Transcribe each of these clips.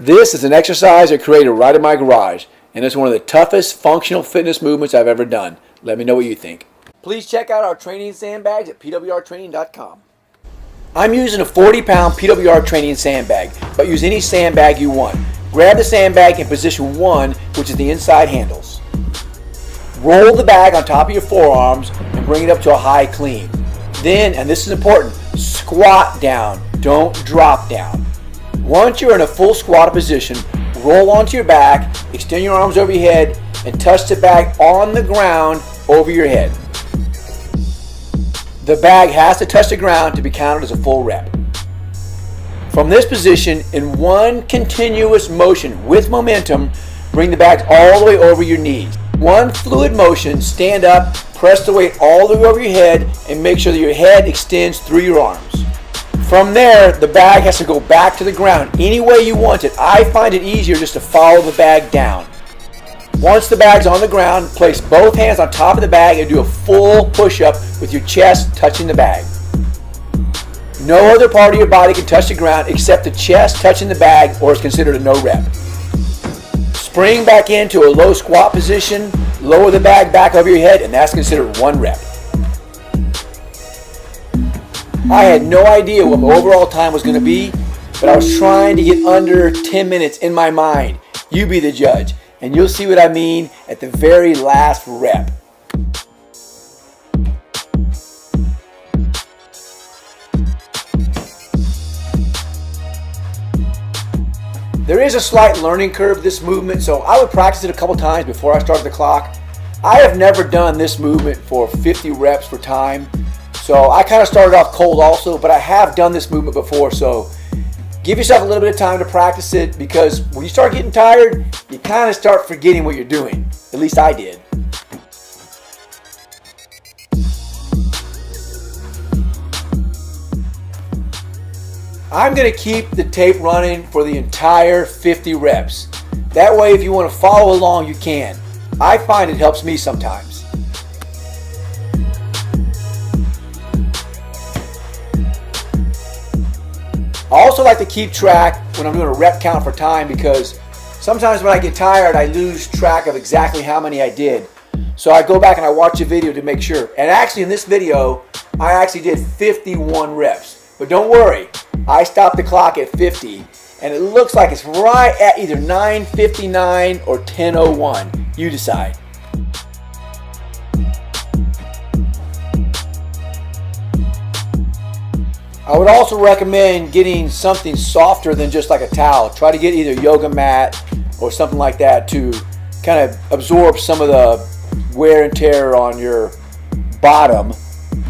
This is an exercise I created right in my garage, and it's one of the toughest functional fitness movements I've ever done. Let me know what you think. Please check out our training sandbags at pwrtraining.com. I'm using a 40-pound PWR training sandbag, but use any sandbag you want. Grab the sandbag in position 1, which is the inside handles. Roll the bag on top of your forearms and bring it up to a high clean. Then, and this is important, squat down, don't drop down. Once you're in a full squat position, roll onto your back, extend your arms over your head, and touch the bag on the ground over your head. The bag has to touch the ground to be counted as a full rep. From this position, in one continuous motion with momentum, bring the bags all the way over your knees. One fluid motion, stand up, press the weight all the way over your head, and make sure that your head extends through your arms. From there, the bag has to go back to the ground any way you want it. I find it easier just to follow the bag down. Once the bag's on the ground, place both hands on top of the bag and do a full push-up with your chest touching the bag. No other part of your body can touch the ground except the chest touching the bag, or it's considered a no rep. Spring back into a low squat position, lower the bag back over your head, and that's considered 1 rep. I had no idea what my overall time was going to be, but I was trying to get under 10 minutes in my mind. You be the judge, and you'll see what I mean at the very last rep. There is a slight learning curve to this movement, so I would practice it a couple times before I start the clock. I have never done this movement for 50 reps for time, so I kind of started off cold also, but I have done this movement before, so give yourself a little bit of time to practice it, because when you start getting tired, you kind of start forgetting what you're doing. At least I did. I'm going to keep the tape running for the entire 50 reps. That way, if you want to follow along, you can. I find it helps me sometimes. I also like to keep track when I'm doing a rep count for time, because sometimes when I get tired, I lose track of exactly how many I did. So I go back and I watch the video to make sure. And actually in this video, I actually did 51 reps. But don't worry, I stopped the clock at 50, and it looks like it's right at either 9:59 or 10:01. You decide. I would also recommend getting something softer than just like a towel. Try to get either a yoga mat or something like that to kind of absorb some of the wear and tear on your bottom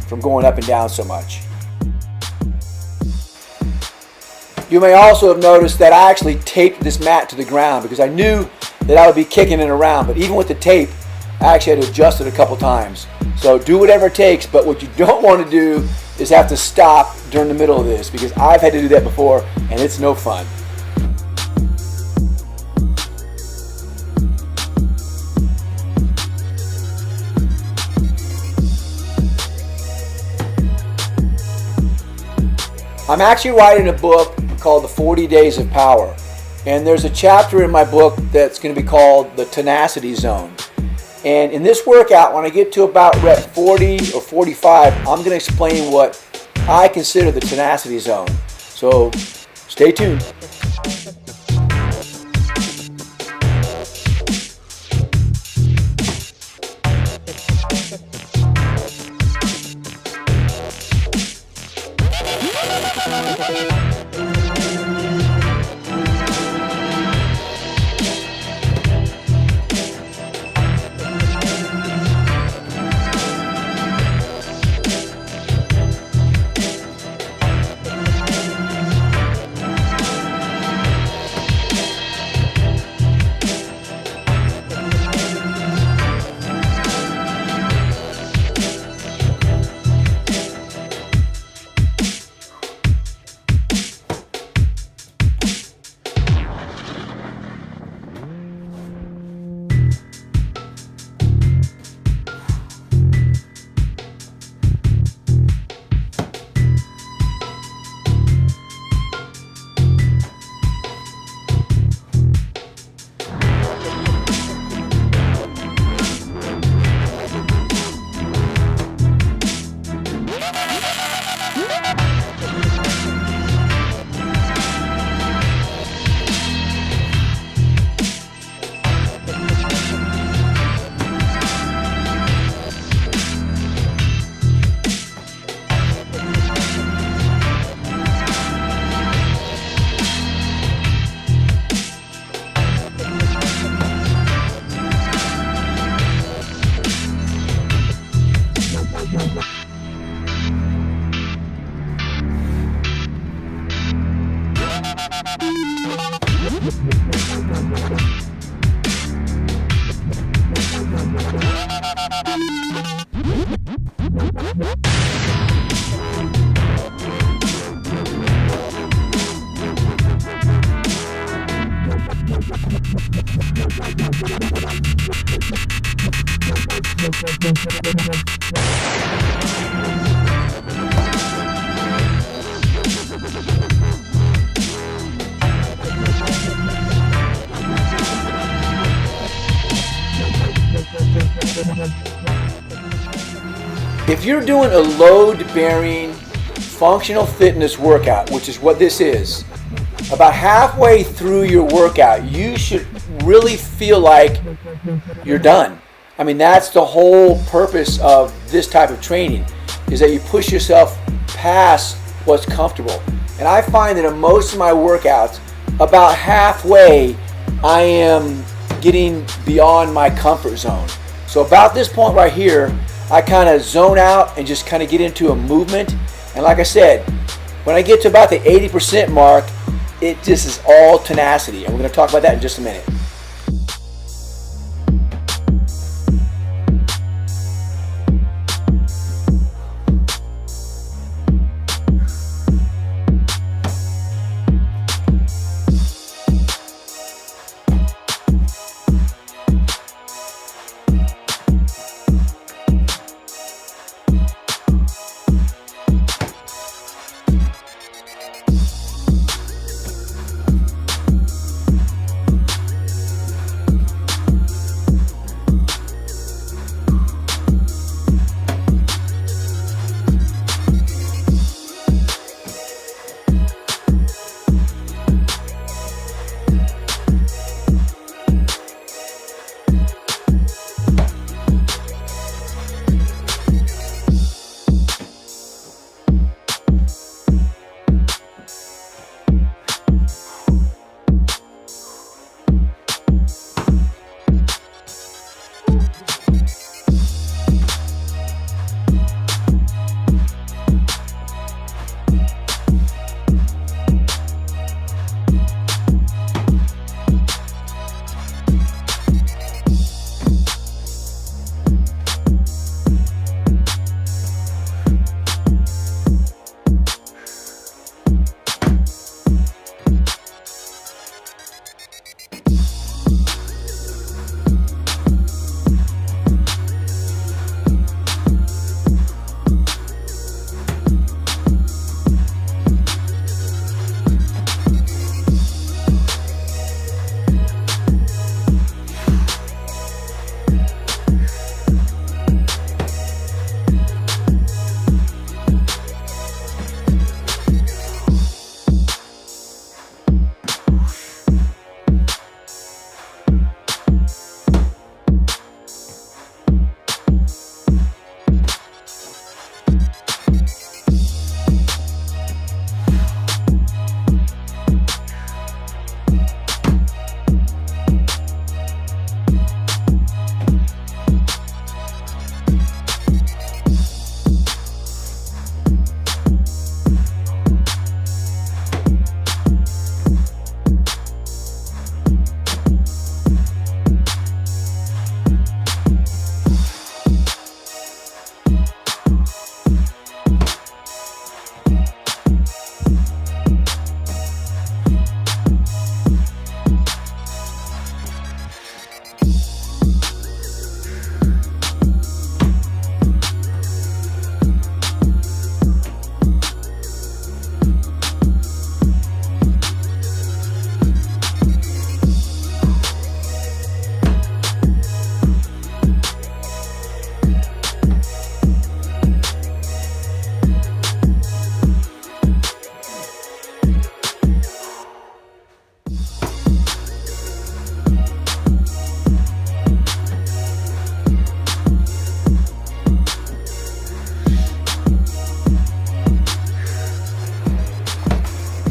from going up and down so much. You may also have noticed that I actually taped this mat to the ground because I knew that I would be kicking it around, but even with the tape, I actually had to adjust it a couple times. So do whatever it takes, but what you don't want to do is have to stop during the middle of this, because I've had to do that before and it's no fun. I'm actually writing a book called The 40 Days of Power, and there's a chapter in my book that's going to be called The Tenacity Zone. And in this workout, when I get to about rep 40 or 45, I'm going to explain what I consider the tenacity zone. So stay tuned. If you're doing a load-bearing functional fitness workout, which is what this is, about halfway through your workout, you should really feel like you're done. I mean, that's the whole purpose of this type of training, is that you push yourself past what's comfortable. And I find that in most of my workouts, about halfway, I am getting beyond my comfort zone. So about this point right here, I kind of zone out and just kind of get into a movement. And like I said, when I get to about the 80% mark, it just is all tenacity. And we're going to talk about that in just a minute.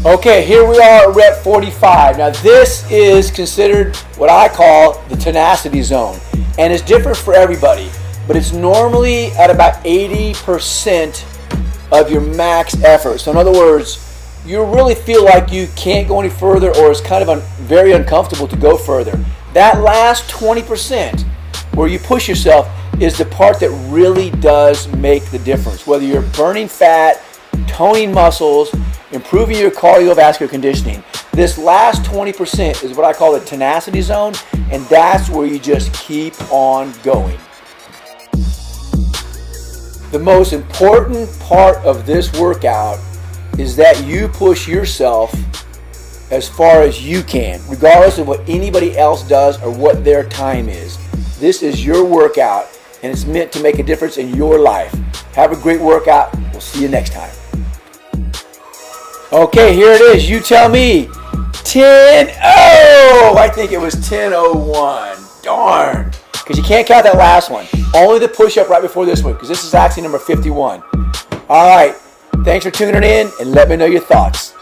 Okay, here we are at rep 45. Now this is considered what I call the tenacity zone, and it's different for everybody, but it's normally at about 80% of your max effort. So in other words, you really feel like you can't go any further, or it's kind of very uncomfortable to go further. That last 20% where you push yourself is the part that really does make the difference. Whether you're burning fat, toning muscles, improving your cardiovascular conditioning, this last 20% is what I call the tenacity zone, and that's where you just keep on going. The most important part of this workout is that you push yourself as far as you can, regardless of what anybody else does or what their time is. This is your workout, and it's meant to make a difference in your life. Have a great workout. We'll see you next time. Okay, here it is. You tell me. 10-0. I think it was 10-01. Darn. Because you can't count that last one. Only the push-up right before this one, because this is actually number 51. All right. Thanks for tuning in, and let me know your thoughts.